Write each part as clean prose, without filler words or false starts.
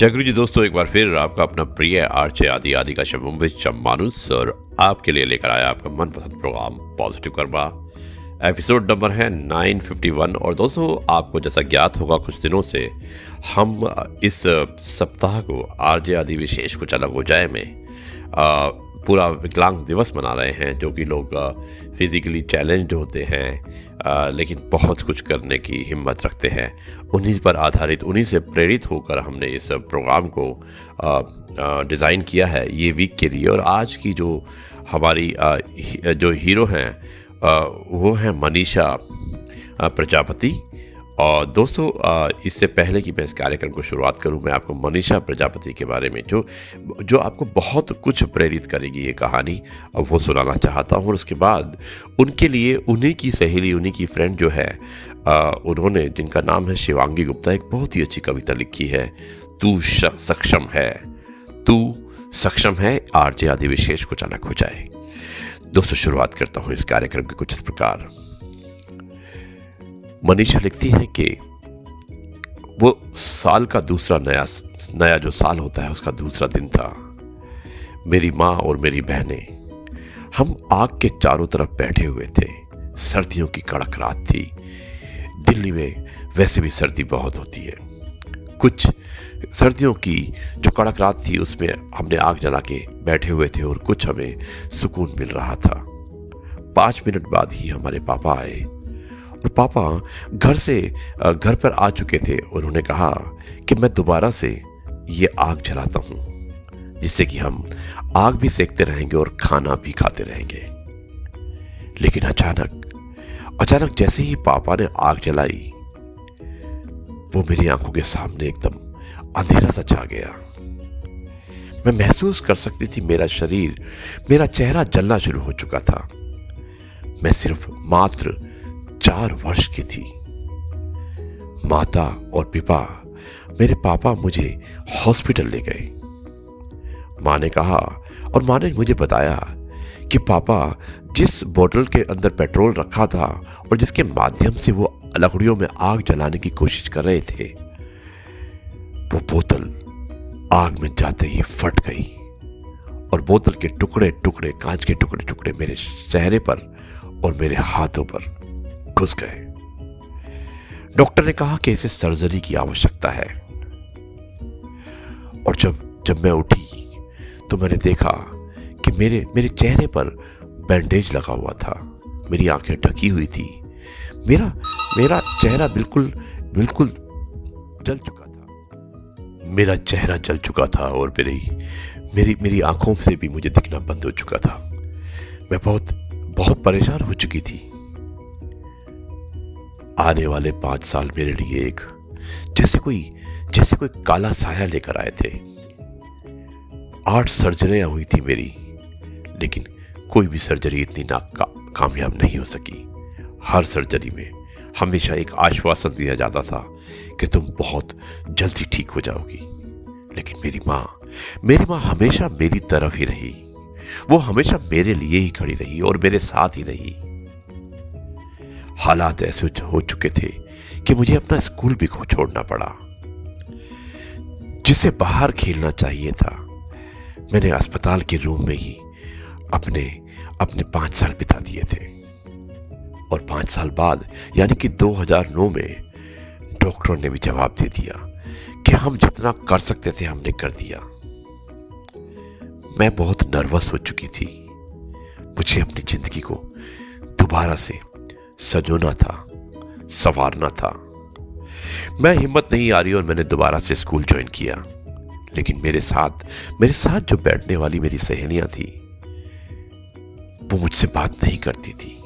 जय गुरु जी दोस्तों, एक बार फिर आपका अपना प्रिय आरजे आदि आदि का शम्भुविच मानुस और आपके लिए लेकर आया आपका मनपसंद programme positive karma. Episode number है 951। और दोस्तों, आपको जैसा ज्ञात होगा कुछ दिनों से हम इस सप्ताह को आरजे आदि विशेष कुछ अलग हो जाए में पूरा विकलांग दिवस मना रहे हैं। जो कि लोग फिजिकली चैलेंज्ड होते हैं लेकिन बहुत कुछ करने की हिम्मत रखते हैं, उन्हीं पर आधारित, उन्हीं से प्रेरित होकर हमने इस प्रोग्राम को डिज़ाइन किया है ये वीक के लिए। और आज की जो हमारी जो हीरो हैं वो हैं मनीषा प्रजापति। और दोस्तों, इससे पहले कि मैं इस कार्यक्रम को शुरुआत करूं, मैं आपको मनीषा प्रजापति के बारे में जो आपको बहुत कुछ प्रेरित करेगी ये कहानी, अब वो सुनाना चाहता हूं। और उसके बाद उनके लिए उन्हीं की सहेली, उन्हीं की फ्रेंड जो है, उन्होंने, जिनका नाम है शिवांगी गुप्ता, एक बहुत ही अच्छी कविता लिखी है, तू सक्षम है, तू सक्षम है, आरजे आदि विशेष कुछ अलग हो जाए। दोस्तों, शुरुआत करता हूं इस कार्यक्रम के कुछ इस प्रकार। मनीषा लिखती है कि वो साल का दूसरा नया जो साल होता है उसका दूसरा दिन था। मेरी माँ और मेरी बहनें, हम आग के चारों तरफ बैठे हुए थे। सर्दियों की कड़क रात थी। दिल्ली में वैसे भी सर्दी बहुत होती है। कुछ सर्दियों की जो कड़क रात थी उसमें हमने आग जला के बैठे हुए थे और कुछ हमें सुकून मिल रहा था। 5 मिनट बाद ही हमारे पापा आए और पापा घर पर आ चुके थे। उन्होंने कहा कि मैं दोबारा से ये आग जलाता हूँ, जिससे कि हम आग भी सेकते रहेंगे और खाना भी खाते रहेंगे। लेकिन अचानक जैसे ही पापा ने आग जलाई, वो मेरी आंखों के सामने एकदम अंधेरा सा छा गया। मैं महसूस कर सकती थी मेरा शरीर, मेरा चेहरा जलना शुरू हो चुका था। मैं सिर्फ मात्र 4 वर्ष की थी। माता और पिता, मेरे पापा मुझे हॉस्पिटल ले गए। माँ ने कहा और माँ ने मुझे बताया कि पापा जिस बोतल के अंदर पेट्रोल रखा था और जिसके माध्यम से वो लकड़ियों में आग जलाने की कोशिश कर रहे थे, वो बोतल आग में जाते ही फट गई और बोतल के टुकड़े टुकड़े, कांच के टुकड़े टुकड़े मेरे चेहरे पर और मेरे हाथों पर घुस गए। डॉक्टर ने कहा कि इसे सर्जरी की आवश्यकता है। और जब मैं उठी तो मैंने देखा कि मेरे चेहरे पर बैंडेज लगा हुआ था। मेरी आंखें ढकी हुई थी। मेरा चेहरा बिल्कुल जल चुका था। मेरा चेहरा जल चुका था और मेरी आंखों से भी मुझे दिखना बंद हो चुका था। मैं बहुत परेशान हो चुकी थी। आने वाले 5 साल मेरे लिए एक जैसे कोई काला साया लेकर आए थे। 8 सर्जरियां हुई थी मेरी, लेकिन कोई भी सर्जरी इतनी कामयाब नहीं हो सकी। हर सर्जरी में हमेशा एक आश्वासन दिया जाता था कि तुम बहुत जल्दी ठीक हो जाओगी। लेकिन मेरी माँ हमेशा मेरी तरफ ही रही। वो हमेशा मेरे लिए ही खड़ी रही और मेरे साथ ही रही। हालात ऐसे हो चुके थे कि मुझे अपना स्कूल भी छोड़ना पड़ा। जिसे बाहर खेलना चाहिए था, मैंने अस्पताल के रूम में ही अपने 5 साल बिता दिए थे। और 5 साल बाद यानी कि 2009 में डॉक्टर ने भी जवाब दे दिया कि हम जितना कर सकते थे हमने कर दिया। मैं बहुत नर्वस हो चुकी थी। मुझे अपनी जिंदगी को दोबारा से सजोना था, संवारना था। मैं हिम्मत नहीं आ रही और मैंने दोबारा से स्कूल ज्वाइन किया। लेकिन मेरे साथ जो बैठने वाली मेरी सहेलियां थी, वो मुझसे बात नहीं करती थी।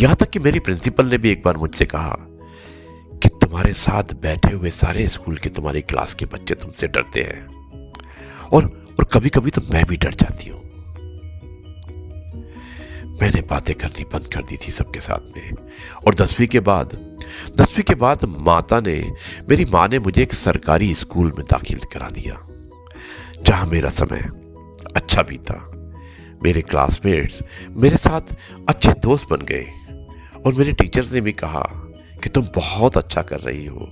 यहां तक कि मेरी प्रिंसिपल ने भी एक बार मुझसे कहा कि तुम्हारे साथ बैठे हुए सारे स्कूल के, तुम्हारी क्लास के बच्चे तुमसे डरते हैं। और कभी कभी तो मैं भी डर जाती हूं। मैंने बातें करनी बंद कर दी थी सबके साथ में। और 10वीं के बाद मेरी माँ ने मुझे एक सरकारी स्कूल में दाखिल करा दिया, जहां मेरा समय अच्छा बीता। मेरे क्लासमेट्स मेरे साथ अच्छे दोस्त बन गए और मेरे टीचर्स ने भी कहा कि तुम बहुत अच्छा कर रही हो,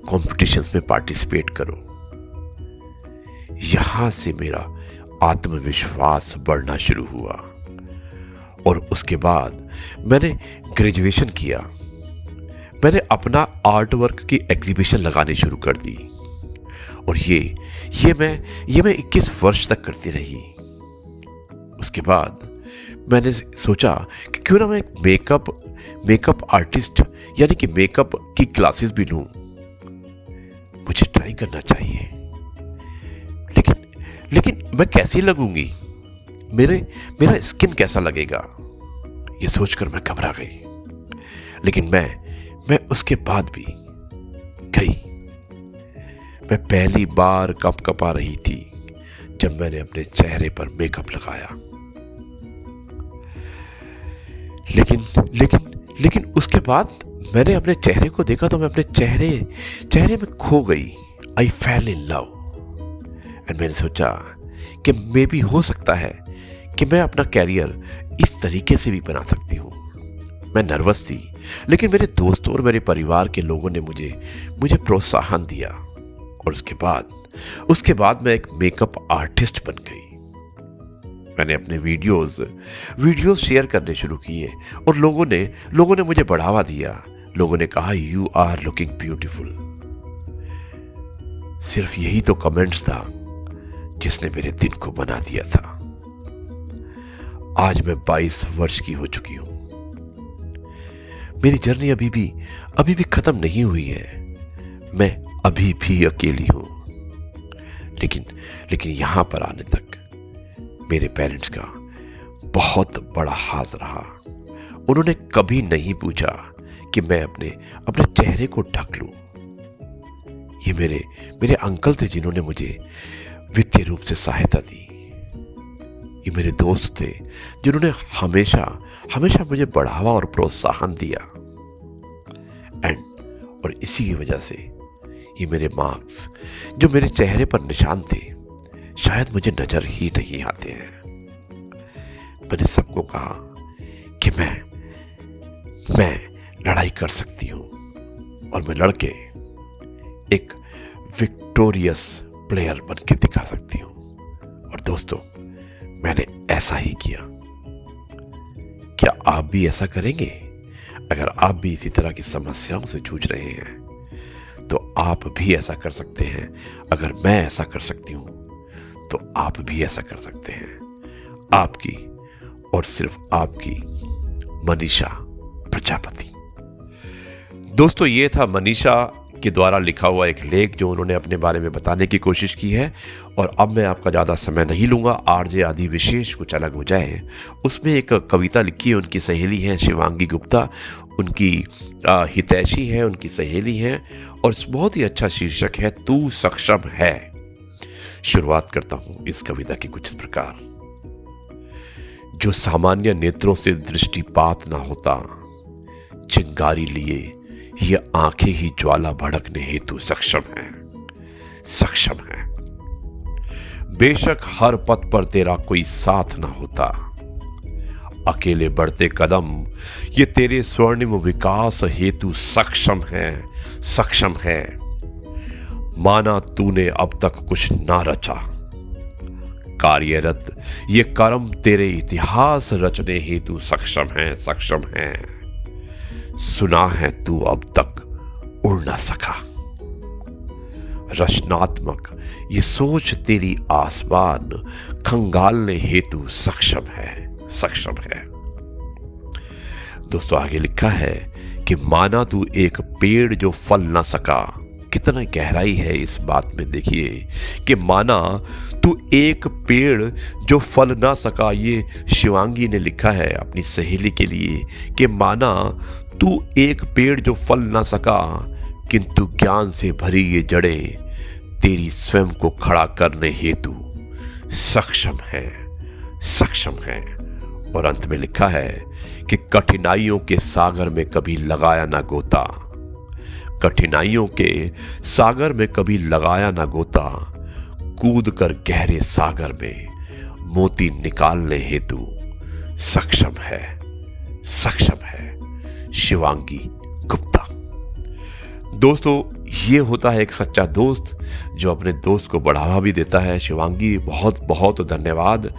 कॉम्पिटिशन्स में पार्टिसिपेट करो। यहां से मेरा आत्मविश्वास बढ़ना शुरू हुआ और उसके बाद मैंने ग्रेजुएशन किया। मैंने अपना आर्ट वर्क की एग्जीबिशन लगानी शुरू कर दी और ये मैं 21 वर्ष तक करती रही। उसके बाद मैंने सोचा कि क्यों ना मैं एक मेकअप आर्टिस्ट यानी कि मेकअप की क्लासेस भी लूं। मुझे ट्राई करना चाहिए, लेकिन मैं कैसी लगूंगी, मेरा स्किन कैसा लगेगा, ये सोचकर मैं घबरा गई। लेकिन मैं उसके बाद भी गई। मैं पहली बार कपकपा रही थी जब मैंने अपने चेहरे पर मेकअप लगाया। लेकिन उसके बाद मैंने अपने चेहरे को देखा तो मैं अपने चेहरे में खो गई। आई फेल इन लव एंड मैंने सोचा कि मे भी हो सकता है कि मैं अपना कैरियर इस तरीके से भी बना सकती हूँ। मैं नर्वस थी, लेकिन मेरे दोस्तों और मेरे परिवार के लोगों ने मुझे प्रोत्साहन दिया और उसके बाद मैं एक मेकअप आर्टिस्ट बन गई। मैंने अपने वीडियोस शेयर करने शुरू किए और लोगों ने मुझे बढ़ावा दिया। लोगों ने कहा यू आर लुकिंग ब्यूटीफुल। सिर्फ यही तो कमेंट्स था जिसने मेरे दिन को बना दिया था। आज मैं 22 वर्ष की हो चुकी हूं। मेरी जर्नी अभी भी खत्म नहीं हुई है। मैं अभी भी अकेली हूं, लेकिन यहां पर आने तक मेरे पेरेंट्स का बहुत बड़ा हाथ रहा। उन्होंने कभी नहीं पूछा कि मैं अपने चेहरे को ढक लूं। ये मेरे अंकल थे जिन्होंने मुझे वित्तीय रूप से सहायता दी। ये मेरे दोस्त थे जिन्होंने हमेशा मुझे बढ़ावा और प्रोत्साहन दिया। और इसी की वजह से ये मेरे मार्क्स जो मेरे चेहरे पर निशान थे शायद मुझे नजर ही नहीं आते हैं। मैंने सबको कहा कि मैं लड़ाई कर सकती हूं और मैं लड़के एक विक्टोरियस प्लेयर बन के दिखा सकती हूं। और दोस्तों, मैंने ऐसा ही किया। क्या आप भी ऐसा करेंगे? अगर आप भी इसी तरह की समस्याओं से जूझ रहे हैं तो आप भी ऐसा कर सकते हैं। अगर मैं ऐसा कर सकती हूं तो आप भी ऐसा कर सकते हैं। आपकी और सिर्फ आपकी मनीषा प्रजापति। दोस्तों, ये था मनीषा के द्वारा लिखा हुआ एक लेख जो उन्होंने अपने बारे में बताने की कोशिश की है। और अब मैं आपका ज़्यादा समय नहीं लूँगा। आरजे आदि विशेष कुछ अलग हो जाए, उसमें एक कविता लिखी है। उनकी सहेली है शिवांगी गुप्ता, उनकी हितैषी है, उनकी सहेली हैं और बहुत ही अच्छा शीर्षक है तू सक्षम है। शुरुआत करता हूँ इस कविता की कुछ इस प्रकार। जो सामान्य नेत्रों से दृष्टिपात ना होता, चिंगारी लिए ये आंखें ही ज्वाला भड़कने हेतु सक्षम है। बेशक हर पथ पर तेरा कोई साथ ना होता, अकेले बढ़ते कदम ये तेरे स्वर्णिम विकास हेतु सक्षम है। माना तूने अब तक कुछ ना रचा, कार्यरत ये कर्म तेरे इतिहास रचने हेतु सक्षम है। सुना है तू अब तक उड़ ना सका, रचनात्मक ये सोच तेरी आसमान खंगालने हेतु सक्षम है। दोस्तों, आगे लिखा है कि माना तू एक पेड़ जो फल ना सका। कितना गहराई है इस बात में, देखिए कि माना तू एक पेड़ जो फल ना सका। ये शिवांगी ने लिखा है अपनी सहेली के लिए कि माना तू एक पेड़ जो फल ना सका, किंतु ज्ञान से भरी ये जड़ें तेरी स्वयं को खड़ा करने हेतु सक्षम है। और अंत में लिखा है कि कठिनाइयों के सागर में कभी लगाया ना गोता, कठिनाइयों के सागर में कभी लगाया ना गोता, कूद कर गहरे सागर में मोती निकालने हेतु सक्षम है। शिवांगी गुप्ता। दोस्तों, ये होता है एक सच्चा दोस्त जो अपने दोस्त को बढ़ावा भी देता है। शिवांगी, बहुत बहुत धन्यवाद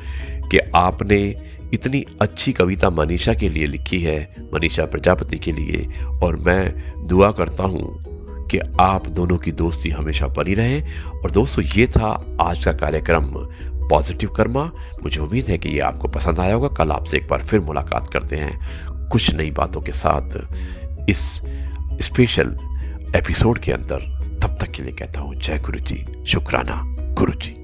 कि आपने इतनी अच्छी कविता मनीषा के लिए लिखी है, मनीषा प्रजापति के लिए। और मैं दुआ करता हूँ कि आप दोनों की दोस्ती हमेशा बनी रहे। और दोस्तों, ये था आज का कार्यक्रम पॉजिटिव कर्मा। मुझे उम्मीद है कि ये आपको पसंद आया होगा। कल आपसे एक बार फिर मुलाकात करते हैं कुछ नई बातों के साथ इस स्पेशल एपिसोड के अंदर। तब तक के लिए कहता हूँ जय गुरु जी, शुक्राना गुरु जी।